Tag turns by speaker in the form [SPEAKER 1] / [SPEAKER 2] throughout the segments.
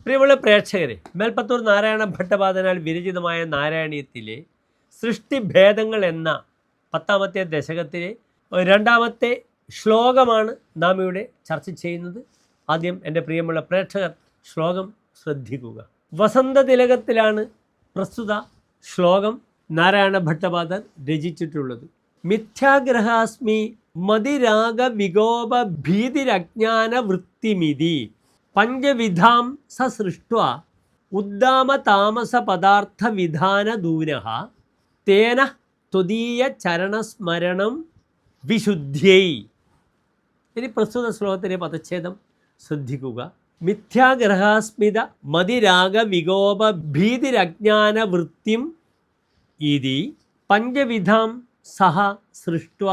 [SPEAKER 1] പ്രിയമുള്ള പ്രേക്ഷകരെ, മേൽപ്പത്തൂർ നാരായണ ഭട്ടപാദനാൽ വിരചിതമായ നാരായണീയത്തിലെ സൃഷ്ടിഭേദങ്ങൾ എന്ന 10ാമത്തെ ദശകത്തിലെ 2ാമത്തെ ശ്ലോകമാണ് നാം ഇവിടെ ചർച്ച ചെയ്യുന്നത്. ആദ്യം എൻ്റെ പ്രിയമുള്ള പ്രേക്ഷകർ ശ്ലോകം ശ്രദ്ധിക്കുക. വസന്തതിലകത്തിലാണ് പ്രസ്തുത ശ്ലോകം നാരായണ ഭട്ടപാദർ രചിച്ചിട്ടുള്ളത്. മിഥ്യാഗ്രഹാസ്മി മതിരാഗ വികോപ ഭീതിരജ്ഞാന വൃത്തിമിതി പഞ്ചവിധാം സസൃഷ്ട്വ ഉദ്ദാമ താമസ പദാർത്ഥ വിധാന ദൂനഃ തേന ത്വദീയ ചരണസ്മരണം വിശുദ്ധ്യൈ. ഇനി പ്രസ്തുത ശ്ലോകത്തിൻ്റെ പദച്ഛേദം ശ്രദ്ധിക്കുക. മിഥ്യാഗ്രഹാസ്മിത മതിരാഗ വികോപ ഭീതിരജ്ഞാന വൃത്തിം ഇതി പഞ്ചവിധാം സഹ സൃഷ്ട്വ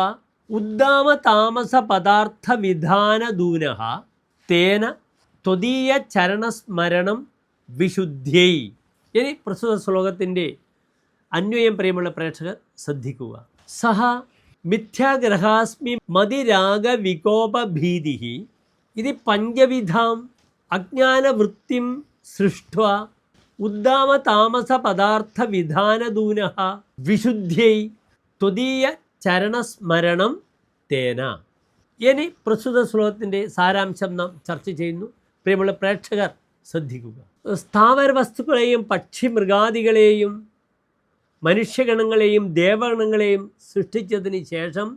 [SPEAKER 1] ഉദ്ദാമ താമസ പദാർത്ഥ വിധാന ദൂനഃ തേന ത്വദീയ ചരണസ്മരണം വിശുദ്ധ്യൈ. ഇനി പ്രസ്തുത ശ്ലോകത്തിൻ്റെ അന്വയം പ്രിയമുള്ള പ്രേക്ഷകർ ശ്രദ്ധിക്കുക. സഹ മിഥ്യാഗ്രഹാസ്മി മതിരാഗ വികോപ ഭീതി ഇത് പഞ്ചവിധാം അജ്ഞാനവൃത്തിം സൃഷ്ട്വ ഉദ്ദാമ താമസ പദാർത്ഥ വിധാനദൂനഃ വിശുദ്ധ്യൈ ത്വദീയ ചരണസ്മരണം തേന. ഇനി പ്രസ്തുത ശ്ലോകത്തിൻ്റെ സാരാംശം നാം ചർച്ച ചെയ്യുന്നു. പ്രിയമുള്ള പ്രേക്ഷകർ ശ്രദ്ധിക്കുക. സ്ഥാവര വസ്തുക്കളെയും പക്ഷി മൃഗാദികളെയും മനുഷ്യഗണങ്ങളെയും ദേവഗണങ്ങളെയും സൃഷ്ടിച്ചതിന് ശേഷം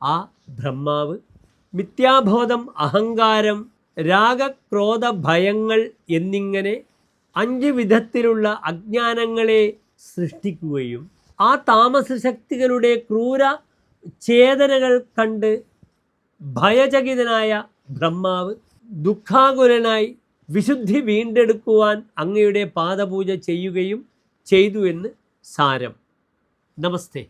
[SPEAKER 1] ആ ബ്രഹ്മാവ് മിഥ്യാബോധം, അഹങ്കാരം, രാഗക്രോധ ഭയങ്ങൾ എന്നിങ്ങനെ 5 വിധത്തിലുള്ള അജ്ഞാനങ്ങളെ സൃഷ്ടിക്കുകയും ആ താമസശക്തികളുടെ ക്രൂര ചേതനകൾ കണ്ട് ഭയചകിതനായ ബ്രഹ്മാവ് ദുഃഖാകുലനായി വിശുദ്ധി വീണ്ടെടുക്കുവാൻ അങ്ങയുടെ പാദപൂജ ചെയ്യുകയും ചെയ്തു എന്ന് സാരം. നമസ്തേ.